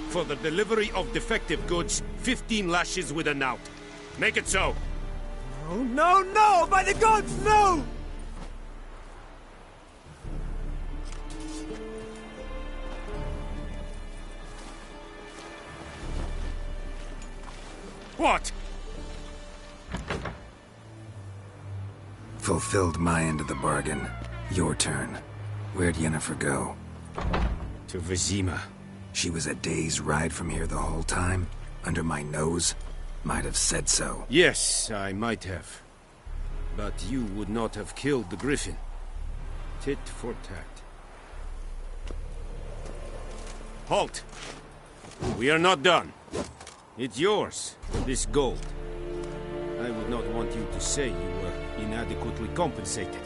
For the delivery of defective goods, 15 lashes with a knout. Make it so. No, no, no! By the gods, no! What? Fulfilled my end of the bargain. Your turn. Where'd Yennefer go? To Vizima. She was a day's ride from here the whole time? Under my nose? Might have said so. Yes, I might have. But you would not have killed the griffin. Tit for tat. Halt! We are not done. It's yours, this gold. I would not want you to say you were inadequately compensated.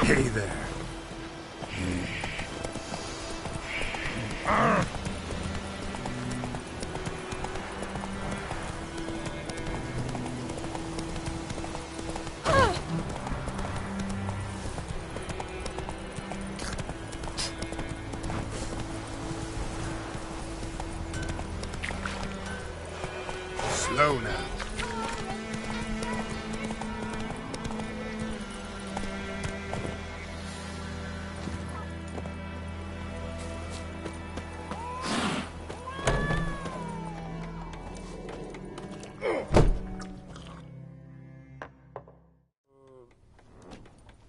Hey there. Slow now.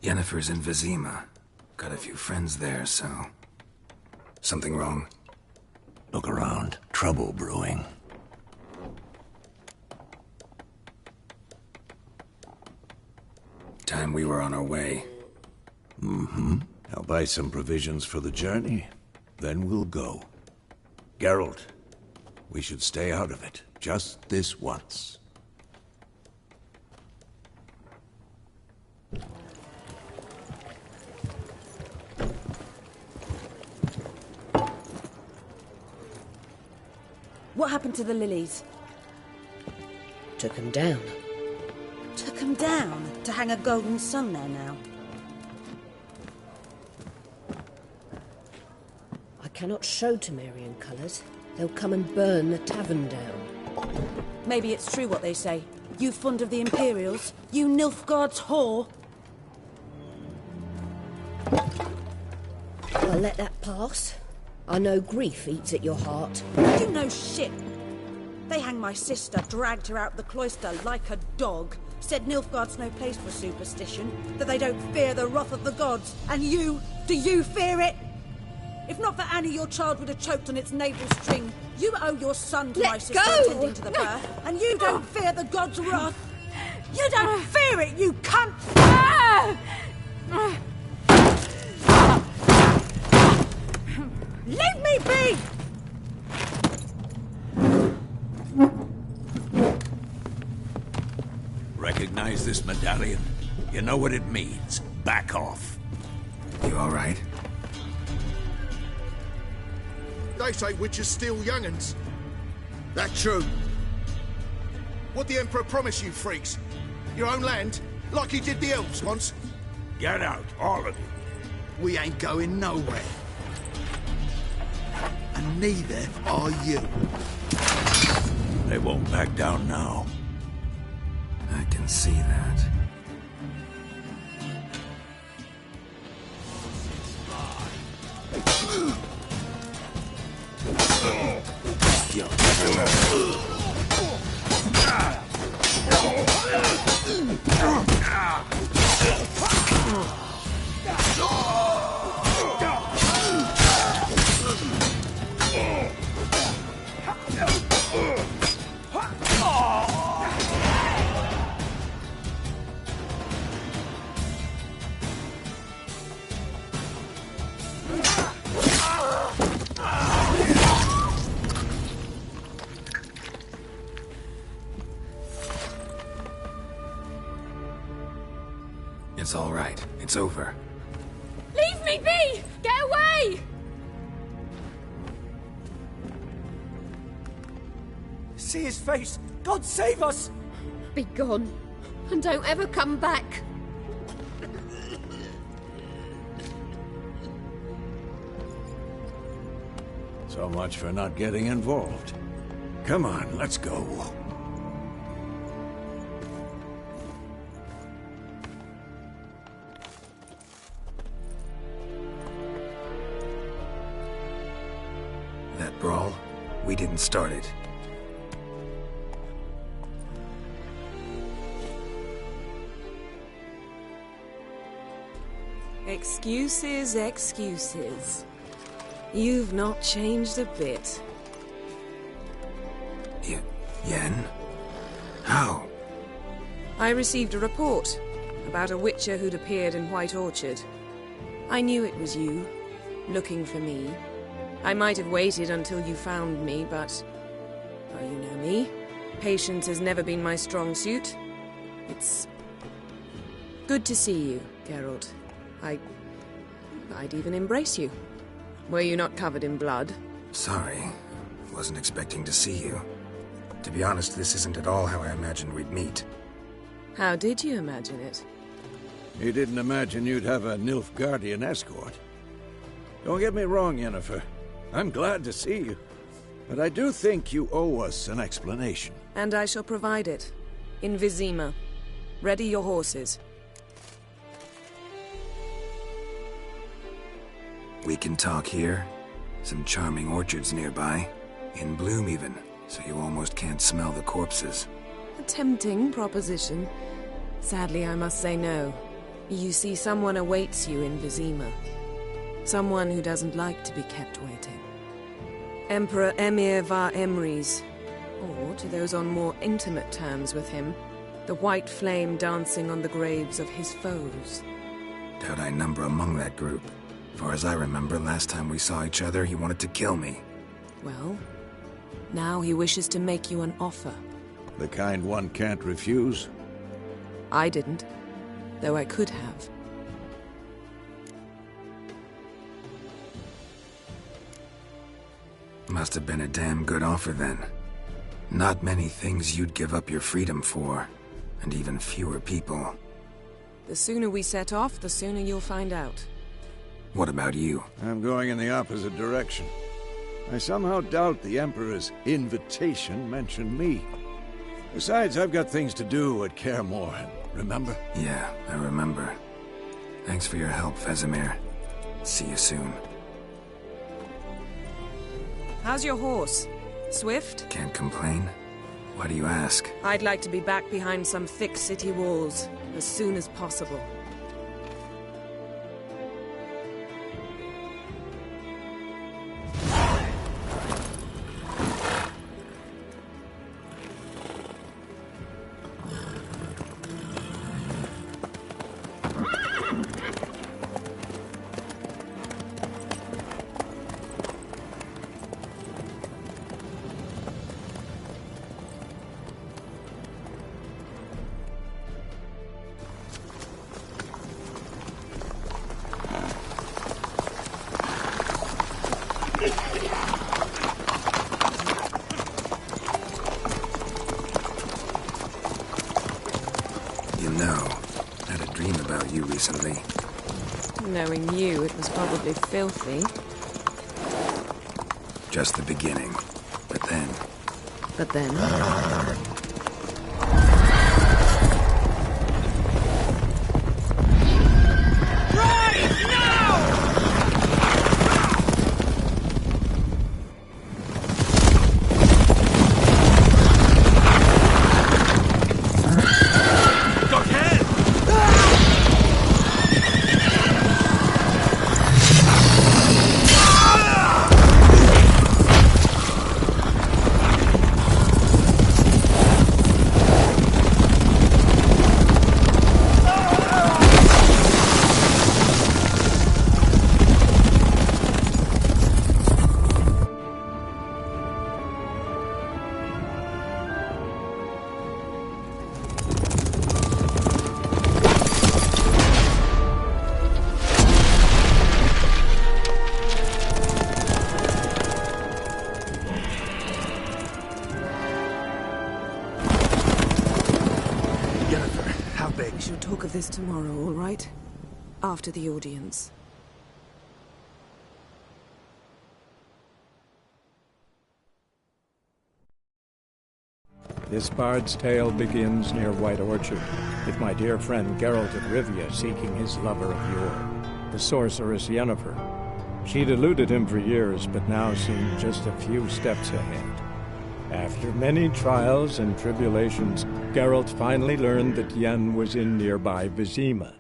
Yennefer's in Vizima. Got a few friends there, so... Something wrong? Look around. Trouble brewing. Time we were on our way. Mm-hmm. I'll buy some provisions for the journey. Then we'll go. Geralt, we should stay out of it. Just this once. What happened to the lilies? Took them down. Took them down? To hang a golden sun there now? I cannot show Temerian colours. They'll come and burn the tavern down. Maybe it's true what they say. You fond of the Imperials? You Nilfgaard's whore? I'll let that pass. I know grief eats at your heart. You know shit. They hanged my sister, dragged her out the cloister like a dog. Said Nilfgaard's no place for superstition, that they don't fear the wrath of the gods. And you, do you fear it? If not for Annie, your child would have choked on its navel string. You owe your son to my sister attending to the birth, and you don't fear the gods' wrath. You don't fear it, you cunt! Leave me be! Recognize this medallion? You know what it means. Back off. You all right? They say witches steal young'uns. That true? What the Emperor promised you, freaks? Your own land? Like he did the elves once? Get out, all of you. We ain't going nowhere. And neither are you. They won't back down now. I can see that. It's all right. It's over. Leave me be! Get away! See his face! God save us! Be gone, and don't ever come back. So much for not getting involved. Come on, let's go. That brawl, we didn't start it. Excuses, excuses. You've not changed a bit. Yen? How? I received a report about a witcher who'd appeared in White Orchard. I knew it was you, looking for me. I might have waited until you found me, but... well, you know me. Patience has never been my strong suit. It's... good to see you, Geralt. I'd even embrace you. Were you not covered in blood? Sorry. Wasn't expecting to see you. To be honest, this isn't at all how I imagined we'd meet. How did you imagine it? You didn't imagine you'd have a Nilfgaardian escort. Don't get me wrong, Yennefer. I'm glad to see you. But I do think you owe us an explanation. And I shall provide it. In Vizima. Ready your horses. We can talk here. Some charming orchards nearby. In bloom even, so you almost can't smell the corpses. A tempting proposition. Sadly, I must say no. You see, someone awaits you in Vizima. Someone who doesn't like to be kept waiting. Emperor Emir var Emrys. Or, to those on more intimate terms with him, the white flame dancing on the graves of his foes. Doubt I number among that group. Far as I remember, last time we saw each other, he wanted to kill me. Well, now he wishes to make you an offer. The kind one can't refuse? I didn't, though I could have. Must have been a damn good offer then. Not many things you'd give up your freedom for, and even fewer people. The sooner we set off, the sooner you'll find out. What about you? I'm going in the opposite direction. I somehow doubt the Emperor's invitation mentioned me. Besides, I've got things to do at Kaer Morhen, remember? Yeah, I remember. Thanks for your help, Vesemir. See you soon. How's your horse? Swift? Can't complain. Why do you ask? I'd like to be back behind some thick city walls as soon as possible. don't know. I had a dream about you recently. Knowing you, it was probably filthy. Just the beginning. But then... But then... Talk of this tomorrow, all right? After the audience. This bard's tale begins near White Orchard, with my dear friend Geralt of Rivia seeking his lover of yore, the sorceress Yennefer. She'd eluded him for years, but now seemed just a few steps ahead. After many trials and tribulations, Geralt finally learned that Yen was in nearby Vizima.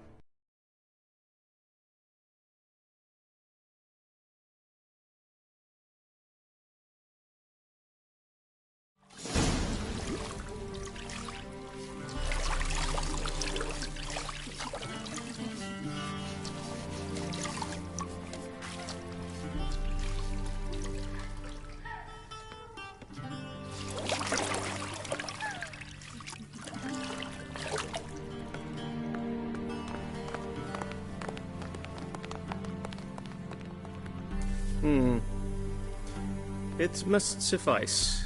It must suffice.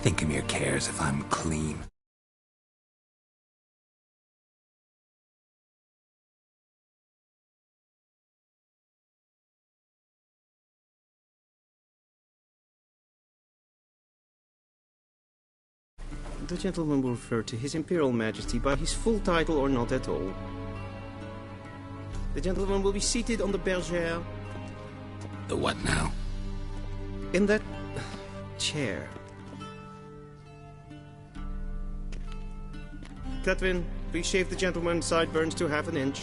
Thinkemere cares if I'm clean. The gentleman will refer to His Imperial Majesty by his full title or not at all. The gentleman will be seated on the bergère. The what now? In that... chair. Catwin, please shave the gentleman's sideburns to half an inch.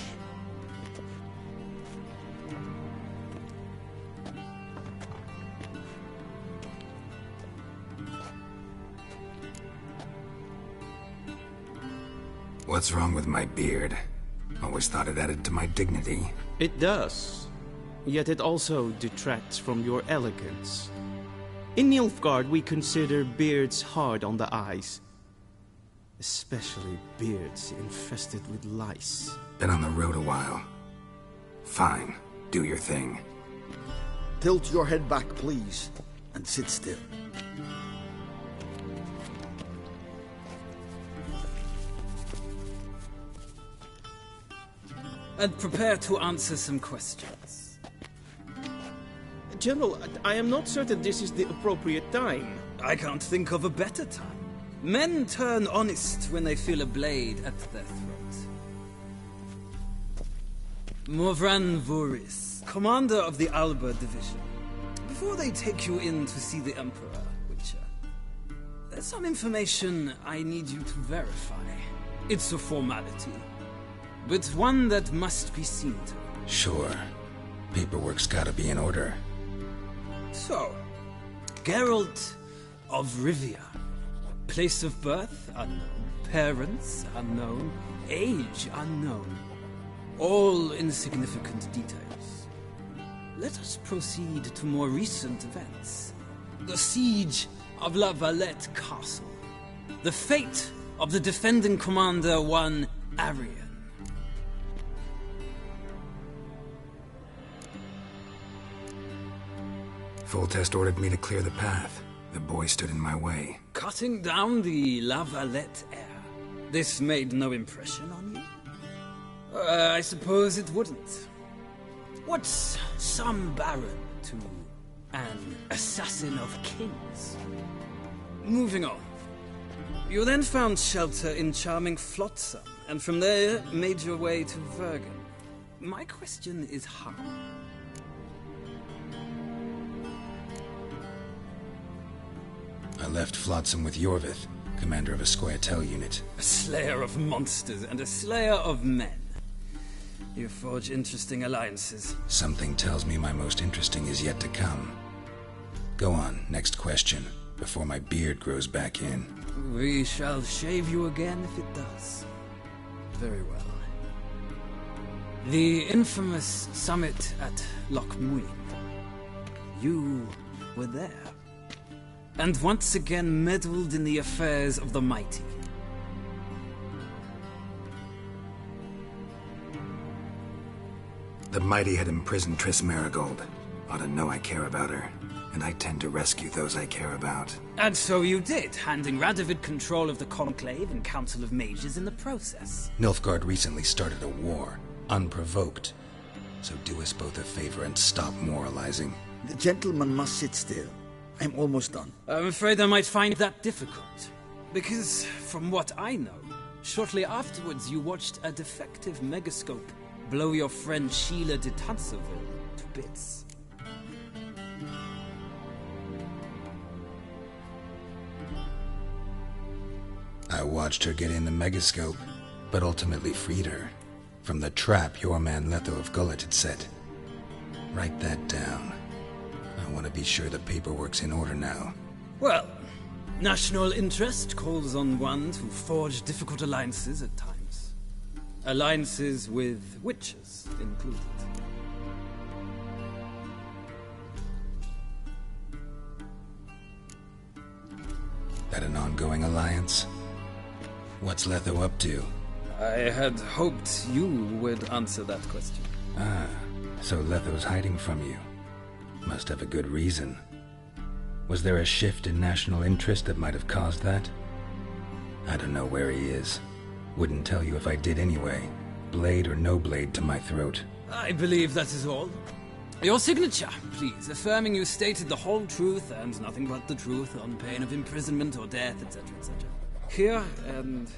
What's wrong with my beard? Always thought it added to my dignity. It does. Yet it also detracts from your elegance. In Nilfgaard, we consider beards hard on the eyes. Especially beards infested with lice. Been on the road a while. Fine. Do your thing. Tilt your head back, please, and sit still. And prepare to answer some questions. General, I am not certain this is the appropriate time. I can't think of a better time. Men turn honest when they feel a blade at their throat. Morvran Voris, commander of the Alba Division. Before they take you in to see the Emperor, Witcher, there's some information I need you to verify. It's a formality, but one that must be seen to. Sure. Paperwork's gotta be in order. So, Geralt of Rivia. Place of birth, unknown. Parents, unknown. Age, unknown. All insignificant details. Let us proceed to more recent events. The siege of La Valette Castle. The fate of the defending commander, one Arian. Foltest ordered me to clear the path. The boy stood in my way. Cutting down the La Valette heir. This made no impression on you? I suppose it wouldn't. What's some baron to an assassin of kings? Moving on. You then found shelter in charming Flotsam, and from there made your way to Vergen. My question is how? I left Flotsam with Yorvith, commander of a Squaretel unit. A slayer of monsters and a slayer of men. You forge interesting alliances. Something tells me my most interesting is yet to come. Go on, next question, before my beard grows back in. We shall shave you again if it does. Very well. The infamous summit at Loch Muin. You were there. And once again meddled in the affairs of the mighty. The mighty had imprisoned Triss Marigold. Ought to know I care about her, and I tend to rescue those I care about. And so you did, handing Radovid control of the Conclave and Council of Mages in the process. Nilfgaard recently started a war, unprovoked. So do us both a favor and stop moralizing. The gentleman must sit still. I'm almost done. I'm afraid I might find that difficult. Because, from what I know, shortly afterwards you watched a defective megascope blow your friend Sheila de Tanserville to bits. I watched her get in the megascope, but ultimately freed her from the trap your man Letho of Gullet had set. Write that down. I want to be sure the paperwork's in order now. Well, national interest calls on one to forge difficult alliances at times. Alliances with witches included. That an ongoing alliance? What's Letho up to? I had hoped you would answer that question. Ah, so Letho's hiding from you. Must have a good reason. Was there a shift in national interest that might have caused that? I don't know where he is. Wouldn't tell you if I did anyway. Blade or no blade to my throat. I believe that is all. Your signature, please, affirming you stated the whole truth and nothing but the truth on pain of imprisonment or death, etc., etc. Here and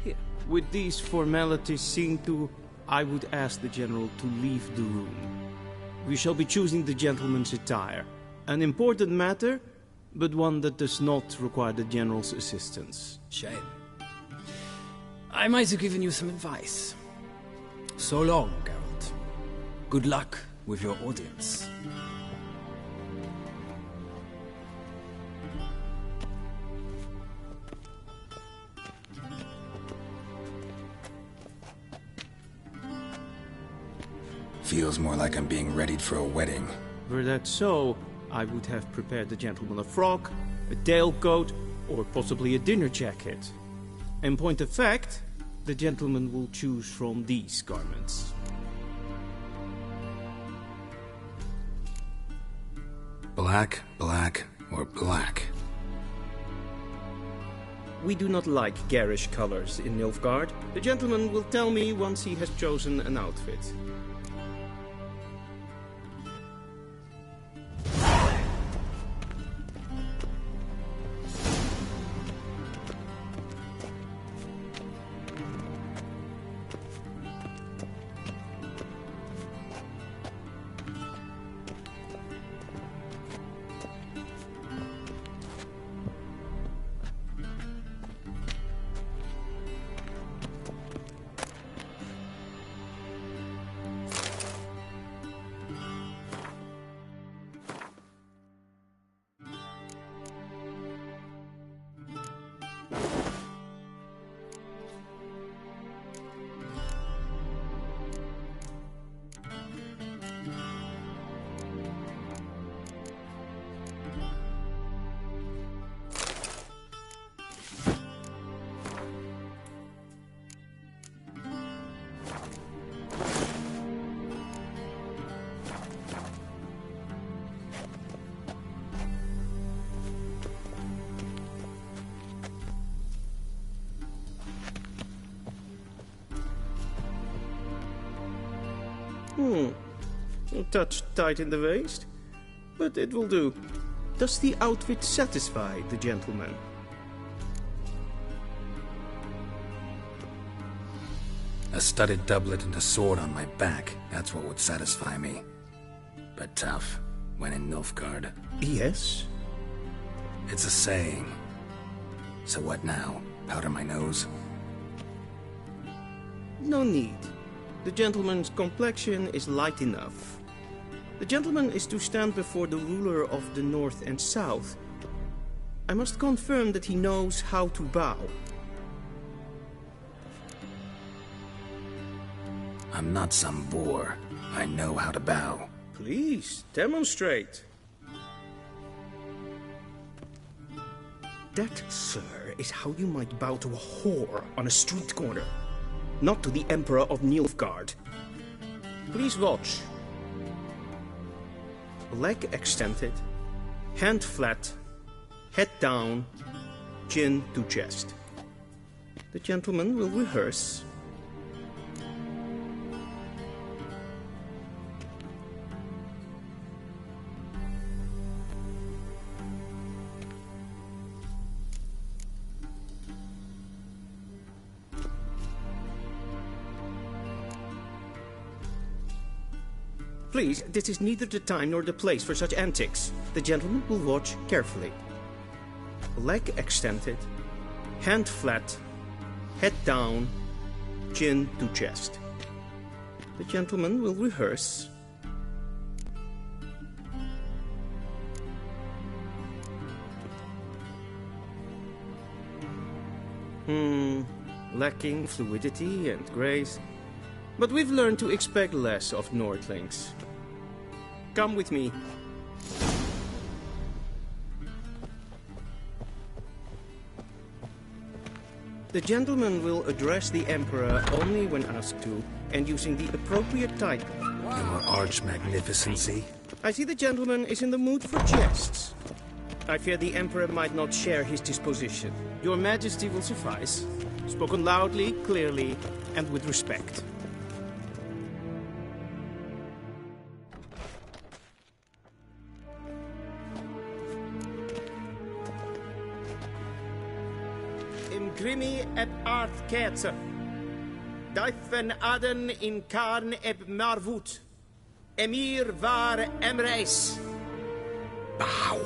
here. With these formalities seen to, I would ask the General to leave the room. We shall be choosing the gentleman's attire. An important matter, but one that does not require the General's assistance. Shame. I might have given you some advice. So long, Geralt. Good luck with your audience. Feels more like I'm being readied for a wedding. Were that so, I would have prepared the gentleman a frock, a tailcoat, or possibly a dinner jacket. In point of fact, the gentleman will choose from these garments. Black, black, or black? We do not like garish colors in Nilfgaard. The gentleman will tell me once he has chosen an outfit. A touch tight in the waist, but it will do. Does the outfit satisfy the gentleman? A studded doublet and a sword on my back, that's what would satisfy me. But tough, when in Nilfgaard. Yes? It's a saying. So what now? Powder my nose? No need. The gentleman's complexion is light enough. The gentleman is to stand before the ruler of the North and South. I must confirm that he knows how to bow. I'm not some boor. I know how to bow. Please, demonstrate. That, sir, is how you might bow to a whore on a street corner, not to the Emperor of Nilfgaard. Please watch. Leg extended, hand flat, head down, chin to chest. The gentleman will rehearse. Please, this is neither the time nor the place for such antics. The gentleman will watch carefully. Leg extended, hand flat, head down, chin to chest. The gentleman will rehearse. Lacking fluidity and grace. But we've learned to expect less of Nordlings. Come with me. The gentleman will address the Emperor only when asked to, and using the appropriate title. Your arch-magnificency? I see the gentleman is in the mood for jests. I fear the Emperor might not share his disposition. Your Majesty will suffice. Spoken loudly, clearly, and with respect. Grimi eb ARKGamer. Daifen aden in Karn eb Marvut. Emir var Emreis. Bow.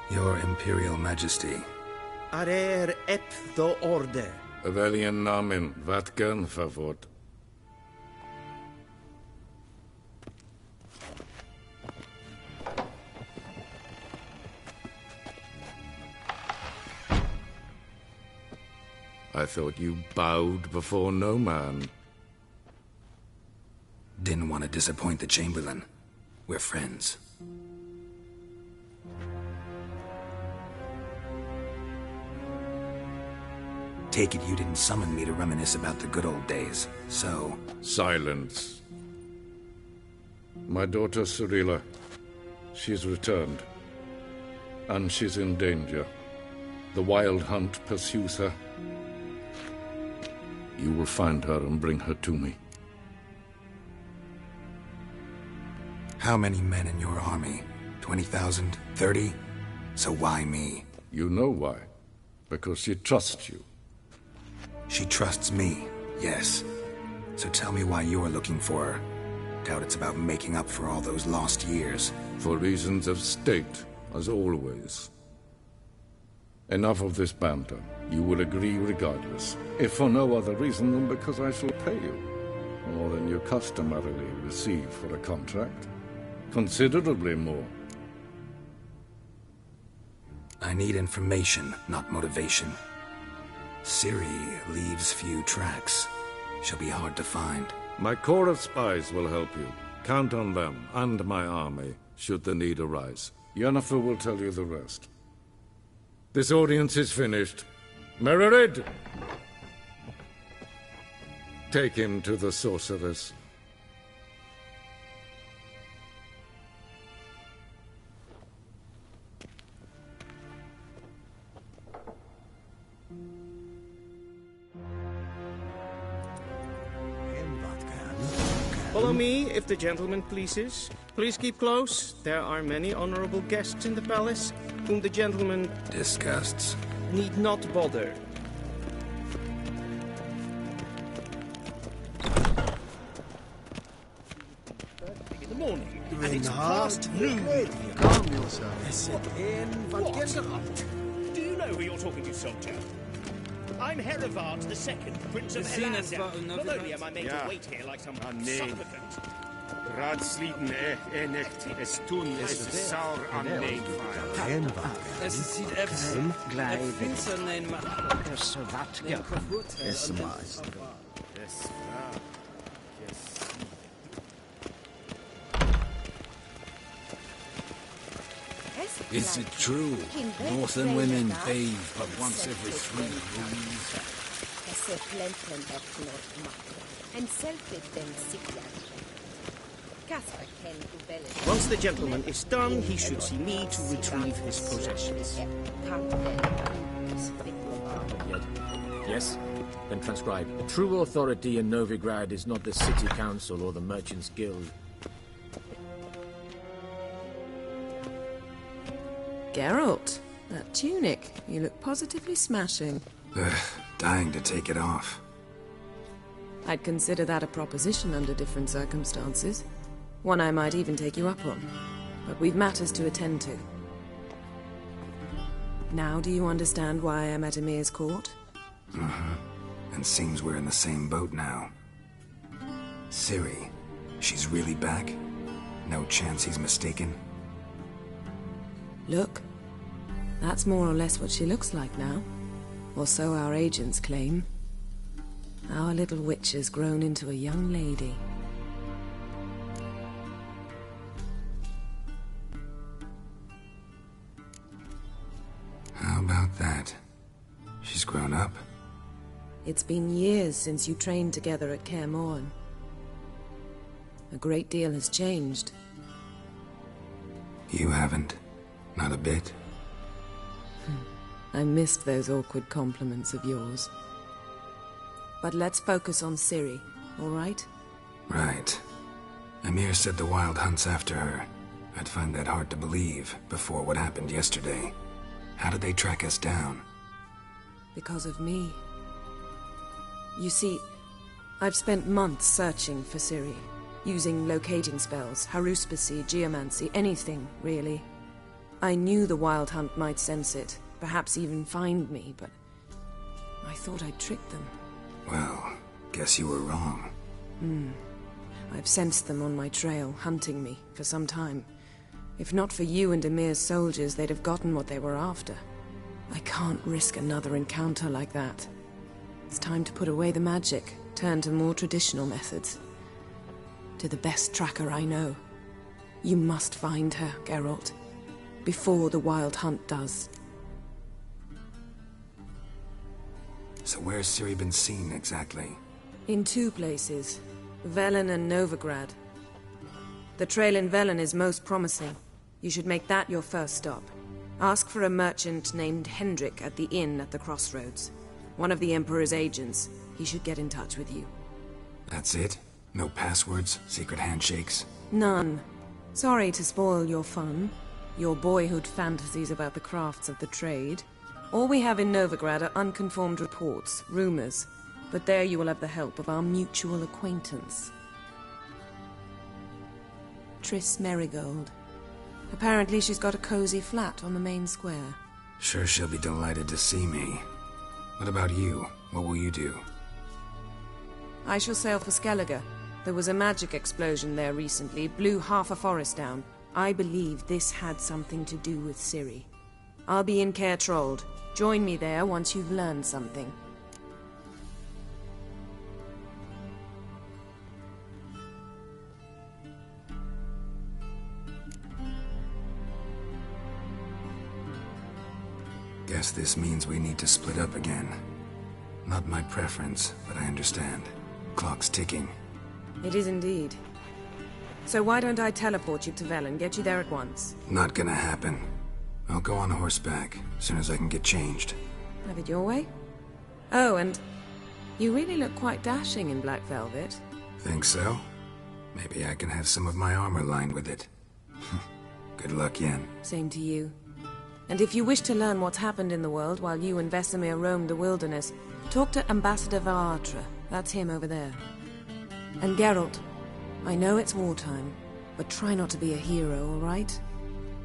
Your Imperial Majesty. Arer ep do orde. Weljen namen, wat kan favort? I thought you bowed before no man. Didn't want to disappoint the Chamberlain. We're friends. Take it you didn't summon me to reminisce about the good old days, so... Silence. My daughter Cyrilla, she's returned. And she's in danger. The Wild Hunt pursues her. You will find her and bring her to me. How many men in your army? 20,000? 30? So why me? You know why. Because she trusts you. She trusts me, yes. So tell me why you're looking for her. Doubt it's about making up for all those lost years. For reasons of state, as always. Enough of this banter. You will agree regardless. If for no other reason than because I shall pay you. More than you customarily receive for a contract. Considerably more. I need information, not motivation. Ciri leaves few tracks. She'll be hard to find. My corps of spies will help you. Count on them, and my army, should the need arise. Yennefer will tell you the rest. This audience is finished. Mererid! Take him to the sorceress. follow me, if the gentleman pleases. Please keep close. There are many honorable guests in the palace, whom the gentleman disgusts. Need not bother. In the morning, You're and in it's the past heart. noon. Calm yourself. What? Do you know who you're talking to, soldier? I'm Herivard II, Prince of Helanda. Not only am I made to wait here like some supplicant. Raadsleden echt es tun es saur an neem Es sieht effe finsternein Es wat es mais. Is it true? Northern women bathe but once every 3 moons. Once the gentleman is done, he should see me to retrieve his possessions. Yes? Then transcribe. True authority in Novigrad is not the city council or the merchants' guild. Geralt, that tunic. You look positively smashing. Ugh, dying to take it off. I'd consider that a proposition under different circumstances. One I might even take you up on. But we've matters to attend to. Now do you understand why I'm at Emir's court? Mm-hmm. And seems we're in the same boat now. Ciri, she's really back? No chance he's mistaken? Look, that's more or less what she looks like now. Or so our agents claim. Our little witch has grown into a young lady. How about that? She's grown up? It's been years since you trained together at Kaer Morhen. A great deal has changed. You haven't? Not a bit? I missed those awkward compliments of yours. But let's focus on Ciri, all right? Right. Emir said the Wild Hunt's after her. I'd find that hard to believe before what happened yesterday. How did they track us down? Because of me. You see, I've spent months searching for Ciri, using locating spells, haruspicy, geomancy, anything, really. I knew the Wild Hunt might sense it, perhaps even find me, but I thought I'd tricked them. Well, guess you were wrong. I've sensed them on my trail, hunting me, for some time. If not for you and Emir's soldiers, they'd have gotten what they were after. I can't risk another encounter like that. It's time to put away the magic, turn to more traditional methods. To the best tracker I know. You must find her, Geralt. Before the Wild Hunt does. So where's Ciri been seen, exactly? In 2 places. Velen and Novigrad. The trail in Velen is most promising. You should make that your first stop. Ask for a merchant named Hendrik at the inn at the crossroads. One of the Emperor's agents. He should get in touch with you. That's it? No passwords? Secret handshakes? None. Sorry to spoil your fun. Your boyhood fantasies about the crafts of the trade. All we have in Novigrad are unconfirmed reports, rumors. But there you will have the help of our mutual acquaintance. Triss Merigold. Apparently she's got a cozy flat on the main square. Sure she'll be delighted to see me. What about you? What will you do? I shall sail for Skellige. There was a magic explosion there recently, blew half a forest down. I believe this had something to do with Ciri. I'll be in Caer Trold. Join me there once you've learned something. Guess this means we need to split up again. Not my preference, but I understand. Clock's ticking. It is indeed. So why don't I teleport you to Velen, get you there at once? Not gonna happen. I'll go on horseback, as soon as I can get changed. Have it your way? Oh, and you really look quite dashing in black velvet. Think so? Maybe I can have some of my armor lined with it. Good luck, Yen. Same to you. And if you wish to learn what's happened in the world while you and Vesemir roamed the wilderness, talk to Ambassador Varatra. That's him over there. And Geralt, I know it's wartime, but try not to be a hero, all right?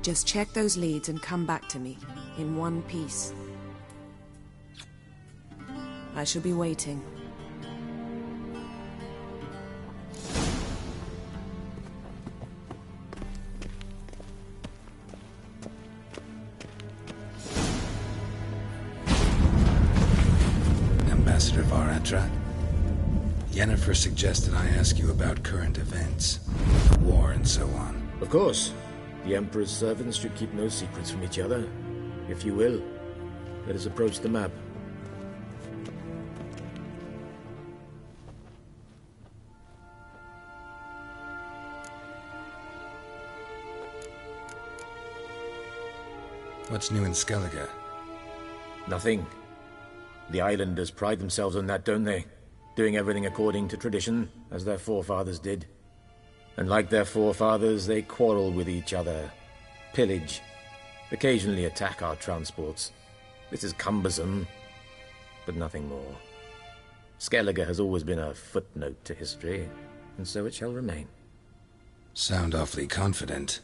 Just check those leads and come back to me, in one piece. I shall be waiting. Ambassador Varatra, Yennefer suggested I ask you about current events, the war and so on. Of course. The Emperor's servants should keep no secrets from each other. If you will, let us approach the map. What's new in Skellige? Nothing. The islanders pride themselves on that, don't they? Doing everything according to tradition, as their forefathers did. And like their forefathers, they quarrel with each other, pillage, occasionally attack our transports. This is cumbersome, but nothing more. Skellige has always been a footnote to history, and so it shall remain. Sound awfully confident.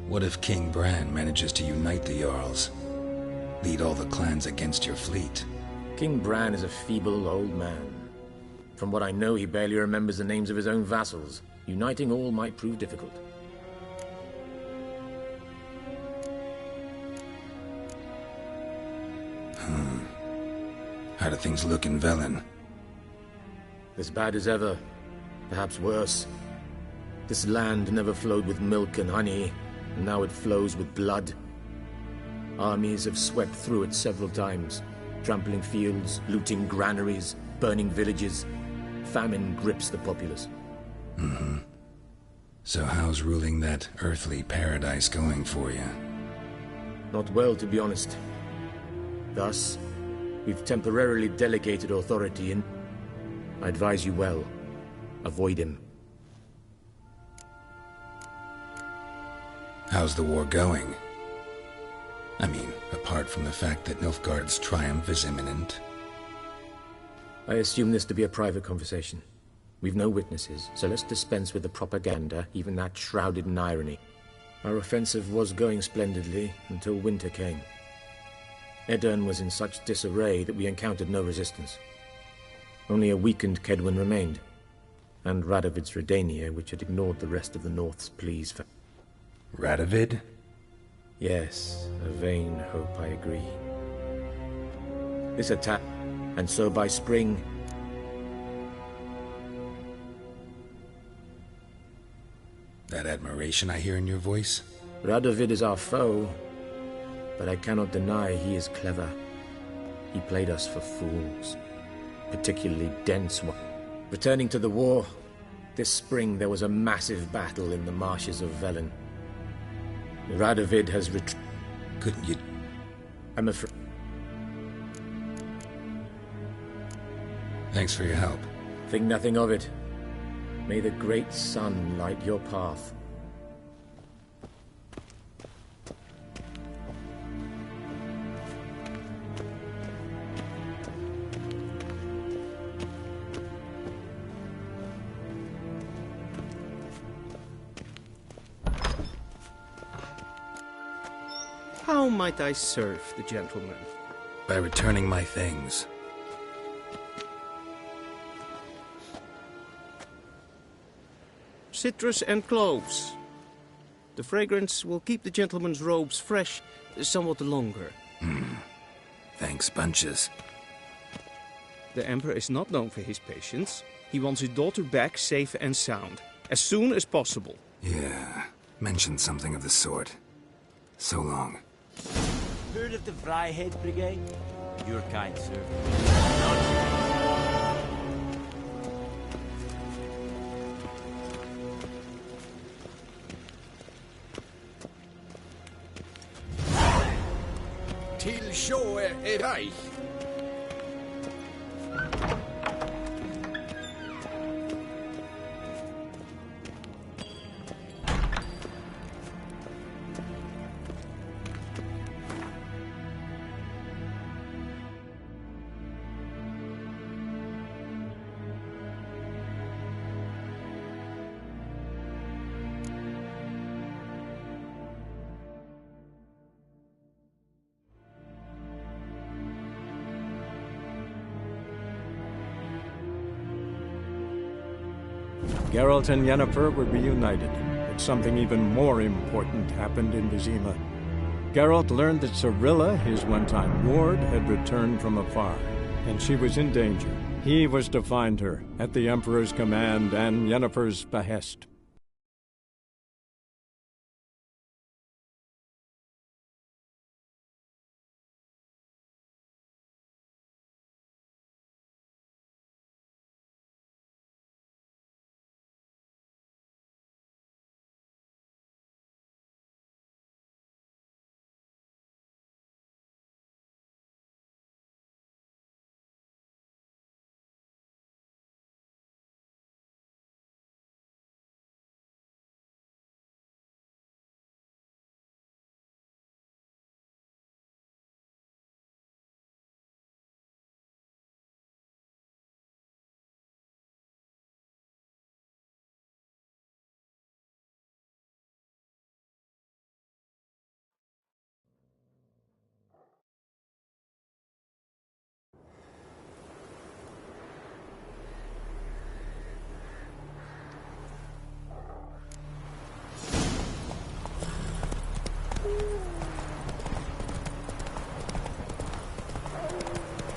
What if King Bran manages to unite the Jarls? Lead all the clans against your fleet? King Bran is a feeble old man. From what I know, he barely remembers the names of his own vassals. Uniting all might prove difficult. How do things look in Velen? As bad as ever. Perhaps worse. This land never flowed with milk and honey, and now it flows with blood. Armies have swept through it several times, trampling fields, looting granaries, burning villages. Famine grips the populace. So how's ruling that earthly paradise going for you? Not well, to be honest. Thus, we've temporarily delegated authority and I advise you well. Avoid him. How's the war going? I mean, apart from the fact that Nilfgaard's triumph is imminent. I assume this to be a private conversation. We've no witnesses, so let's dispense with the propaganda, even that shrouded in irony. Our offensive was going splendidly until winter came. Edirn was in such disarray that we encountered no resistance. Only a weakened Kedwin remained, and Radovid's Redania, which had ignored the rest of the North's pleas for... Radovid? Yes, a vain hope, I agree. This attack, and so by spring... That admiration I hear in your voice? Radovid is our foe, but I cannot deny he is clever. He played us for fools, particularly dense ones. Returning to the war, this spring there was a massive battle in the marshes of Velen. Radovid has Couldn't you... I'm afraid... Thanks for your help. Think nothing of it. May the great sun light your path. How might I serve the gentleman? By returning my things. Citrus and cloves. The fragrance will keep the gentleman's robes fresh somewhat longer. Thanks, bunches. The Emperor is not known for his patience. He wants his daughter back safe and sound, as soon as possible. Yeah, mentioned something of the sort. So long. Heard of the Vryheid Brigade? Your kind, sir. Till sjå är reich. Geralt and Yennefer were reunited, but something even more important happened in Vizima. Geralt learned that Cirilla, his one-time ward, had returned from afar, and she was in danger. He was to find her, at the Emperor's command and Yennefer's behest.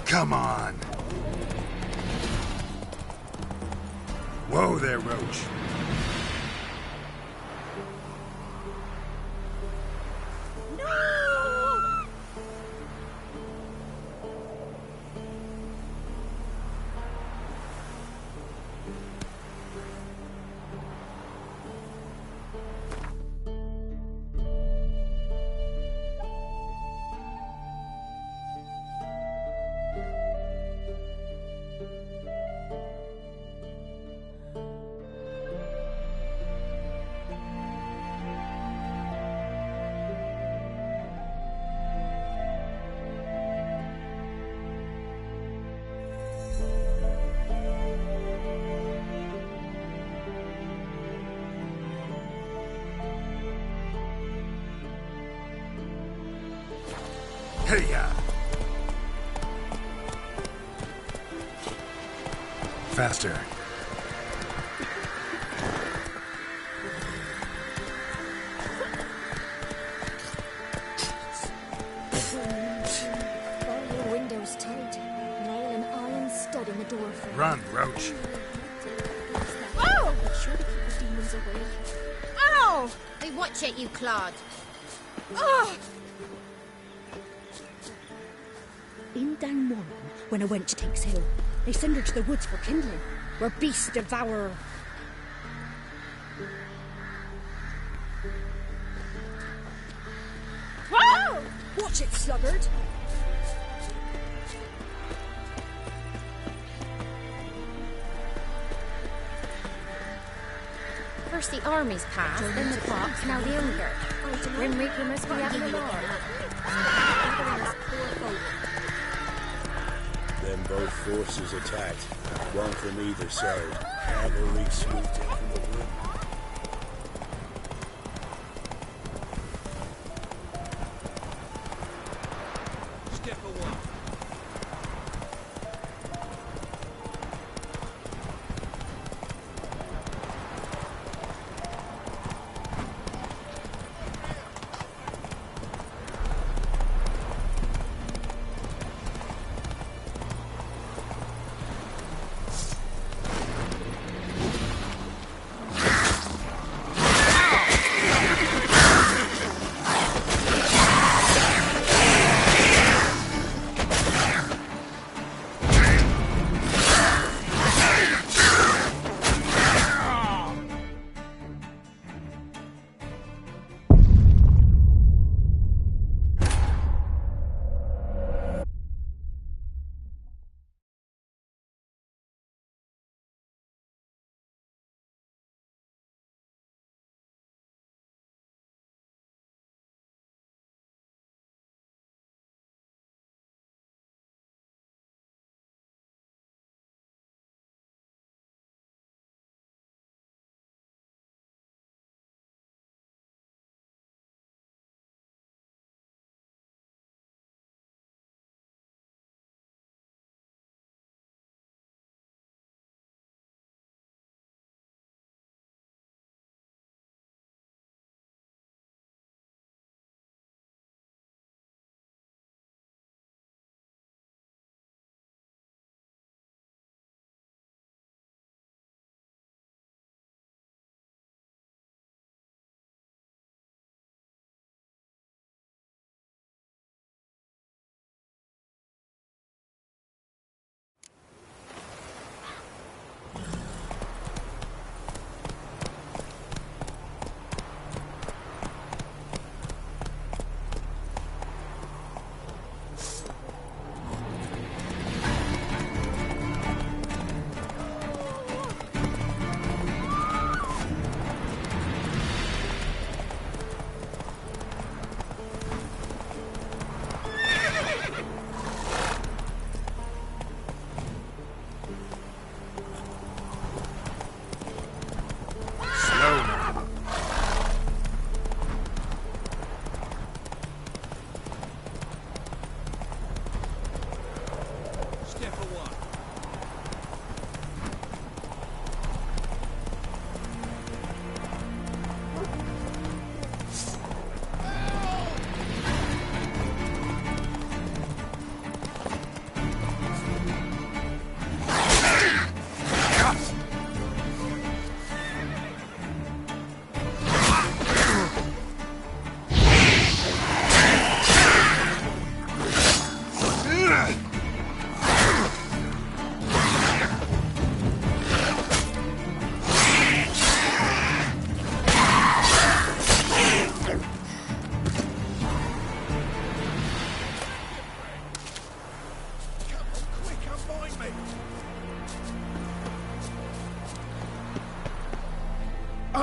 Come on! Whoa there, Roach. Hey-ya! Faster. Your window's tight. Nail an iron stud in the door frame. Run, Roach. Oh! Be sure to keep the demons away. Ow! Hey, watch it, you clod. Oh! In down morning, when a wench takes ill, they send her to the woods for kindling, where beasts devour her. Whoa! Watch it, sluggard! First the armies passed, then the clocks, now the Unger. Grim Reaper must be out in the north. Then both forces attacked, one from either side. Cavalry swooped in from the wood. Step away.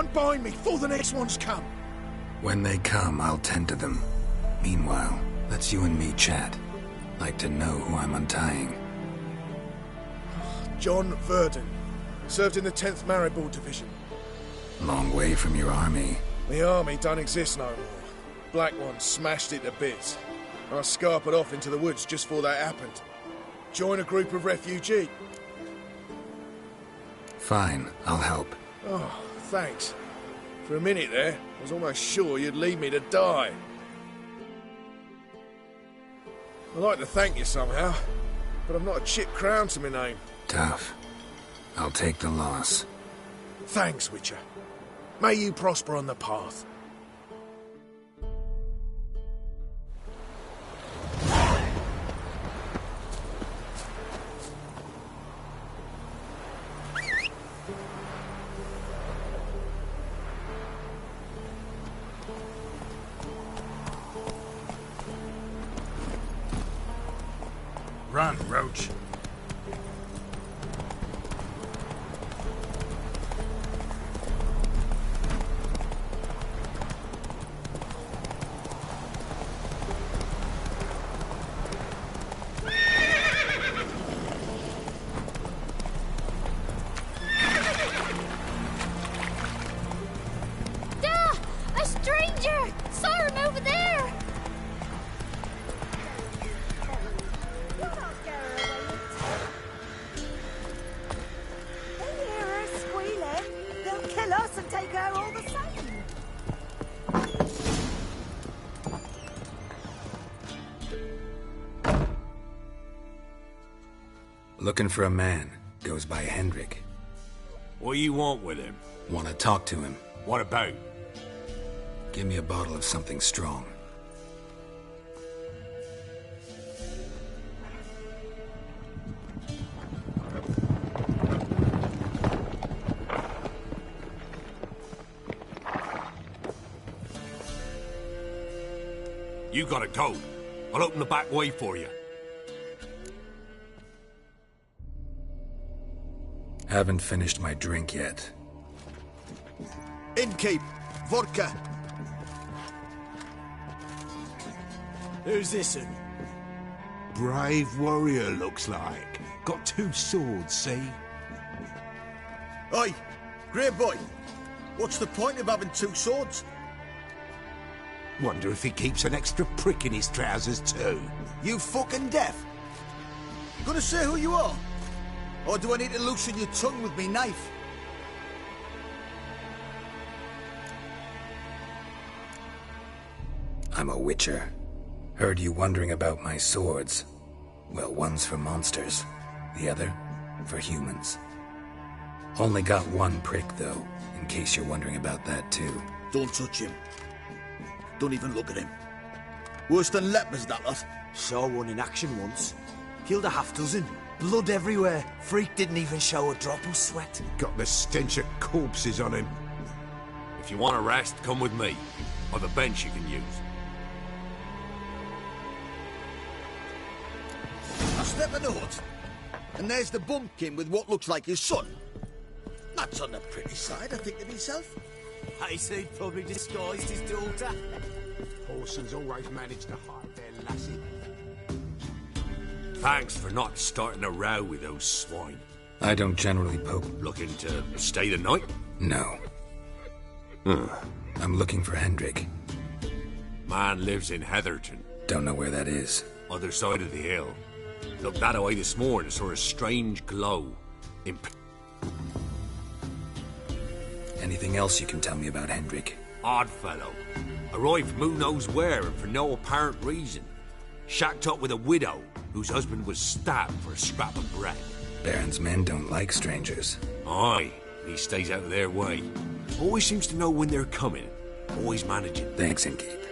Run behind me before the next ones come. When they come, I'll tend to them. Meanwhile, let's you and me chat. Like to know who I'm untying. John Verdon. Served in the 10th Maribor Division. Long way from your army. The army don't exist no more. Black One smashed it to bits. I scarpered off into the woods just before that happened. Join a group of refugees. Fine, I'll help. Oh, thanks. For a minute there, I was almost sure you'd leave me to die. I'd like to thank you somehow, but I've not a chip crown to my name. Tough. I'll take the loss. Thanks, Witcher. May you prosper on the path. Run, Roach. A stranger! Saw him over there! They hear her squealing. They'll kill us and take her all the same. Looking for a man. Goes by Hendrik. What do you want with him? Want to talk to him. What about? Give me a bottle of something strong. You gotta go. I'll open the back way for you. Haven't finished my drink yet. Innkeep, vodka. Who's this one? Brave warrior, looks like. Got 2 swords, see? Oi, grey boy. What's the point of having 2 swords? Wonder if he keeps an extra prick in his trousers too. You fucking deaf? Gonna say who you are? Or do I need to loosen your tongue with me knife? I'm a witcher. Heard you wondering about my swords. Well, one's for monsters, the other for humans. Only got 1 prick, though, in case you're wondering about that, too. Don't touch him. Don't even look at him. Worse than lepers, that lot. Saw one in action once. Killed a half-dozen. Blood everywhere. Freak didn't even show a drop of sweat. Got the stench of corpses on him. If you want a rest, come with me. I've a bench you can use. I step in the hut, and there's the bumpkin with what looks like his son. That's on the pretty side, I think to myself. I say probably disguised his daughter. Orsons always manage to hide their lassie. Thanks for not starting a row with those swine. I don't generally poke. Looking to stay the night? No. I'm looking for Hendrik. Man lives in Heatherton. Don't know where that is. Other side of the hill. Looked that away this morning, saw a strange glow. Anything else you can tell me about Hendrik? Odd fellow. Arrived from who knows where and for no apparent reason. Shacked up with a widow whose husband was stabbed for a scrap of bread. Baron's men don't like strangers. Aye, he stays out of their way. Always seems to know when they're coming. Always managing. Thanks, Innkeep.